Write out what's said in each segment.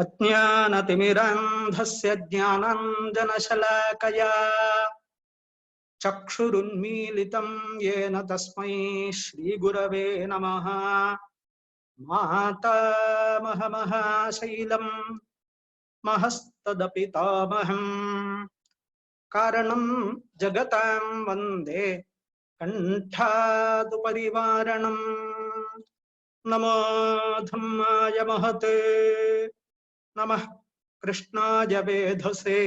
अज्ञानतिमिरान्धस्य ज्ञानाञ्जनशलाकया चक्षुरुन्मीलितं येन तस्मै श्रीगुरवे नमः। मातामहमहाशैलं महस्तदपितामहम् कारणं जगतां वन्दे कण्ठादुपरिवारणम्। नमो धम्माय महते नमः कृष्णाय वेधसे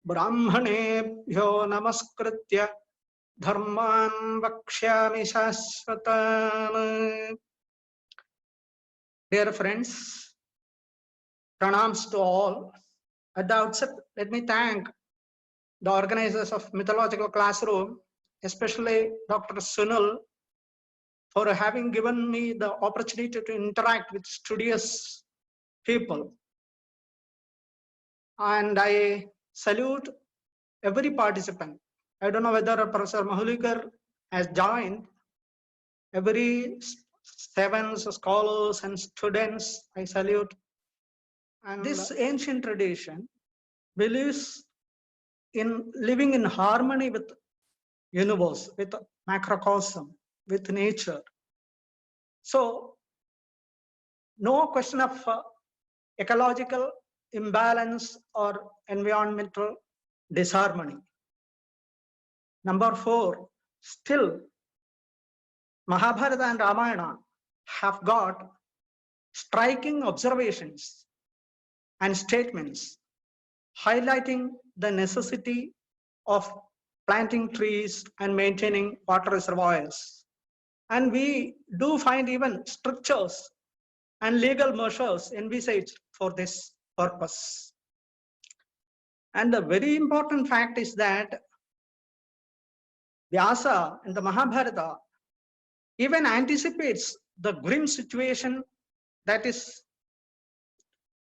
ब्राह्मणेभ्यो नमस्कृत्य धर्मान् वक्ष्यामि शाश्वतान्। Dear friends, pranams to all. At the outset, let me thank the organizers of Mythological Classroom, especially Dr. Sunil, for having given me the opportunity to interact with studious people. And I salute every participant. I don't know whether Professor Mahulikar has joined. Every 7 scholars and students, I salute. And this ancient tradition believes in living in harmony with universe, with macrocosm, with nature. So no question of ecological imbalance or environmental disharmony. Number 4, still Mahabharata and Ramayana have got striking observations and statements highlighting the necessity of planting trees and maintaining water reservoirs. And we do find even strictures and legal measures envisaged for this purpose. And the very important fact is that Vyasa in the Mahabharata even anticipates the grim situation that is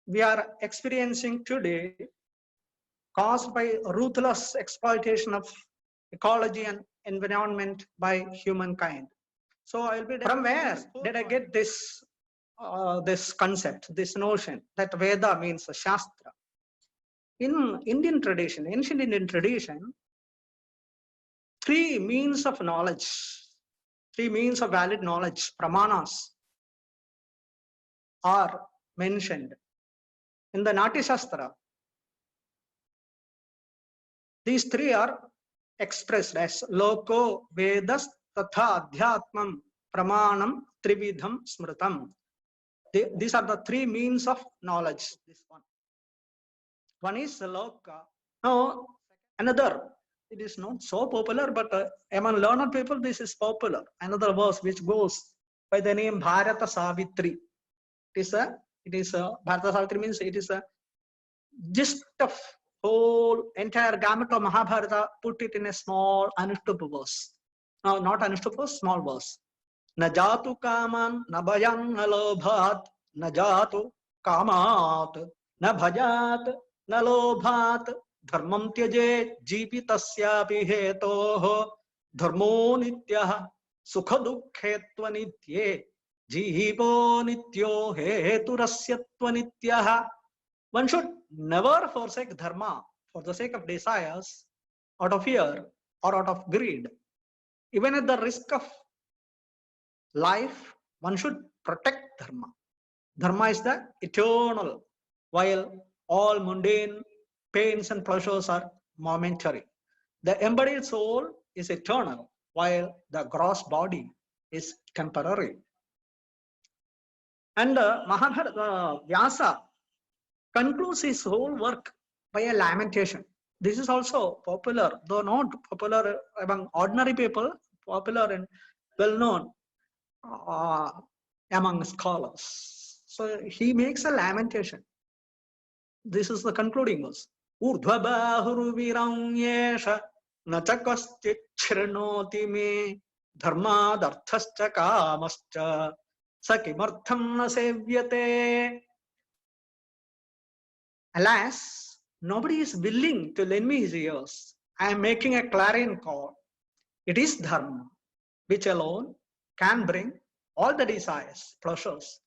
we are experiencing today, caused by ruthless exploitation of ecology and environment by humankind. So I'll be from where did I get this this concept, this notion that Veda means a Shastra? In Indian tradition, ancient Indian tradition, 3 means of knowledge, 3 means of valid knowledge, pramanas, are mentioned. In the Nati Shastra, these 3 are expressed as Loko, Vedas, Tatha, Adhyatmam, Pramanam, Trividham, Smritam. These are the 3 means of knowledge. This one is Loka. Now, another, it is not so popular, but among learned people, this is popular. Another verse which goes by the name Bharata Savitri. It is Bharata Savitri means it is a gist of whole entire gamut of Mahabharata, put it in a small Anushtup verse. No, not Anushtup verse, small verse. Na jatu kaman, na bhayam, na lobhat, na jatu kamat, na bhajat, na lobhat, dharmam tyaje jeevitasyapi hetoh, dharmo nityah, sukha dukkhetva nitye, jeevo nityo heturasyatva nityah. One should never forsake dharma for the sake of desires, out of fear or out of greed. Even at the risk of life, one should protect dharma. Dharma is the eternal, while all mundane pains and pleasures are momentary. The embodied soul is eternal, while the gross body is temporary. And Mahabharata, Vyasa concludes his whole work by a lamentation. This is also popular, though not popular among ordinary people, popular and well known among scholars. So he makes a lamentation. This is the concluding verse. Urdhva bahuru viranyesha nachakaschit chrinoti me dharmadarthascha kamascha sakimartham na sevyate. Alas, nobody is willing to lend me his ears. I am making a clarion call. It is dharma, which alone can bring all the desires, pleasures.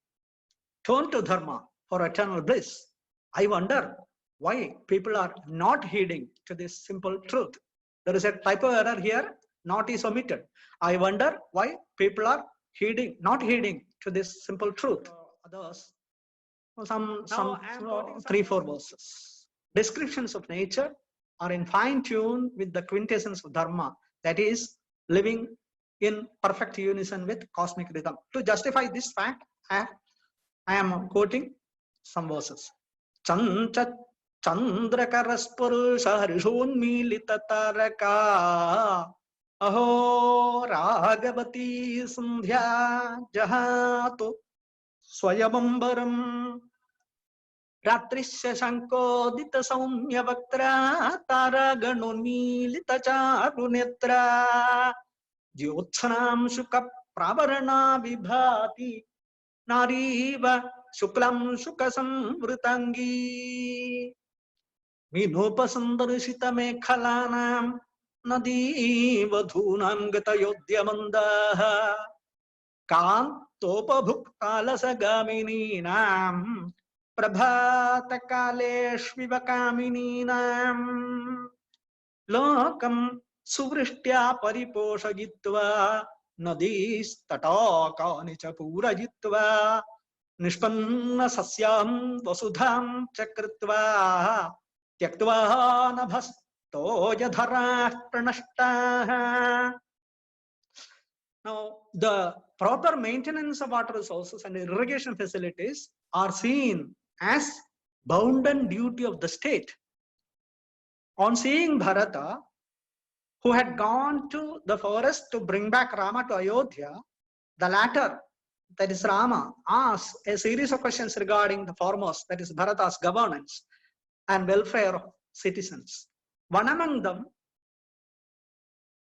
Turn to dharma for eternal bliss. I wonder why people are not heeding to this simple truth. There is a typo error here, not is omitted. I wonder why people are not heeding to this simple truth. Others, some 3-4 verses. Descriptions of nature are in fine tune with the quintessence of dharma, that is, living in perfect unison with cosmic rhythm. To justify this fact, I am quoting some verses. Chancha Chandrakaraspurusha Harishonmilita Taraka Aho Ragavati Sandhya Jahato Swayamambaram Ratrisya Shankodita Saumya Vaktra Taraganonilita Charunetra Jyotsanam Shuka Pravarana Vibhati Nariva Shuklam Shukasam Vritangi Minopasandharshita Mekhalanam Nadi Vadhunam Gatayodhyamandaha Kantopabhuktalasagamini Prabhata Kaleshviva Kamininam Lokam Suvrishtya Pariposhagitva Nadis Tataka Nicha Purajitva Nishpanna Sasyam Vasudham Chakritva Tyaktva Nabhasto Yadhara Pranashta. Now, the proper maintenance of water resources and irrigation facilities are seen as bounden duty of the state. On seeing Bharata, who had gone to the forest to bring back Rama to Ayodhya, the latter, that is Rama, asked a series of questions regarding the foremost, that is Bharata's governance and welfare of citizens. One among them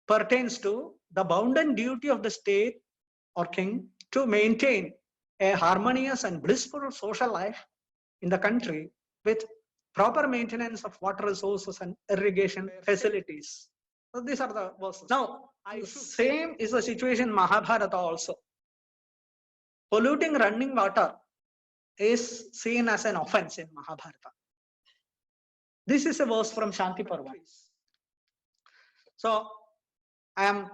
pertains to the bounden duty of the state or king to maintain a harmonious and blissful social life in the country with proper maintenance of water resources and irrigation facilities. So these are the verses. Now, same is the situation in Mahabharata also. Polluting running water is seen as an offense in Mahabharata. This is a verse from Shanti Parva. So, I am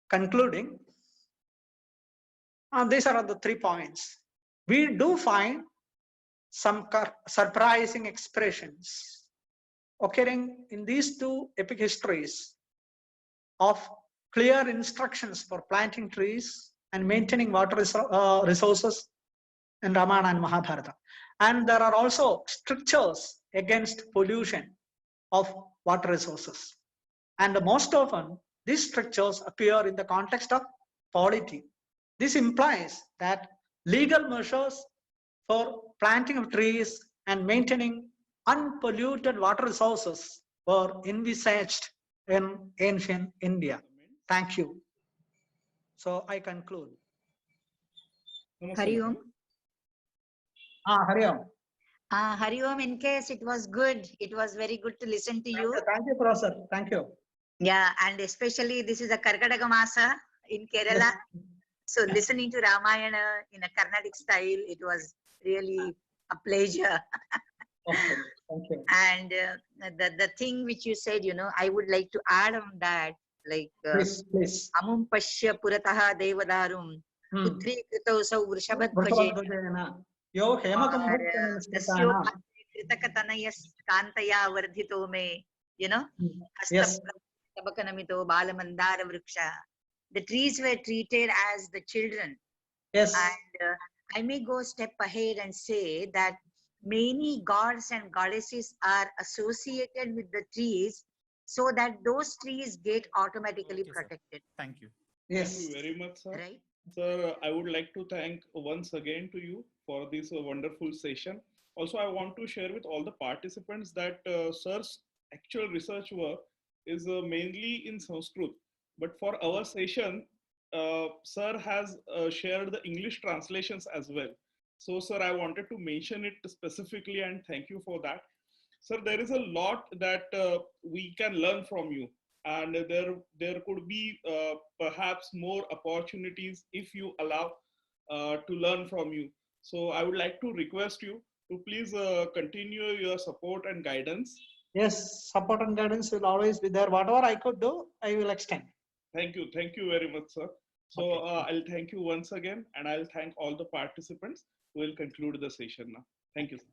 concluding. These are the 3 points. We do find some surprising expressions occurring in these 2 epic histories of clear instructions for planting trees and maintaining water resources in Ramayana and Mahabharata. And there are also strictures against pollution of water resources. And most often, these strictures appear in the context of polity. This implies that legal measures for planting of trees and maintaining unpolluted water resources were envisaged in ancient India. Thank you. So I conclude. Hari Om. Hari Om. Hari Om, in case it was good. It was very good to listen to you. Thank you, Professor. Thank you. Yeah, and especially this is a Karkadaga Masa in Kerala. So listening to Ramayana in a Carnatic style, it was really a pleasure. Okay, thank you. And the thing which you said, I would like to add on that, like please. Amum Pashya Purataha Devadarum Putri Kritosau Vrishabhadvajena Yo Dasyo Kritakatanaya's Kantaya Vardhito me, Yes. Tabakanamito Balamandara Vriksha. The trees were treated as the children. Yes. And I may go a step ahead and say that many gods and goddesses are associated with the trees so that those trees get automatically protected. Sir. Thank you. Yes. Thank you very much, sir. Right? Sir, I would like to thank once again to you for this wonderful session. Also, I want to share with all the participants that sir's actual research work is mainly in Sanskrit. But for our session, sir has shared the English translations as well. So, sir, I wanted to mention it specifically and thank you for that. Sir, there is a lot that we can learn from you, and there could be perhaps more opportunities if you allow to learn from you. So I would like to request you to please continue your support and guidance. Yes, support and guidance will always be there. Whatever I could do, I will extend. Thank you very much, sir. So Okay. I'll thank you once again, and I'll thank all the participants. We'll conclude the session now. Thank you, sir.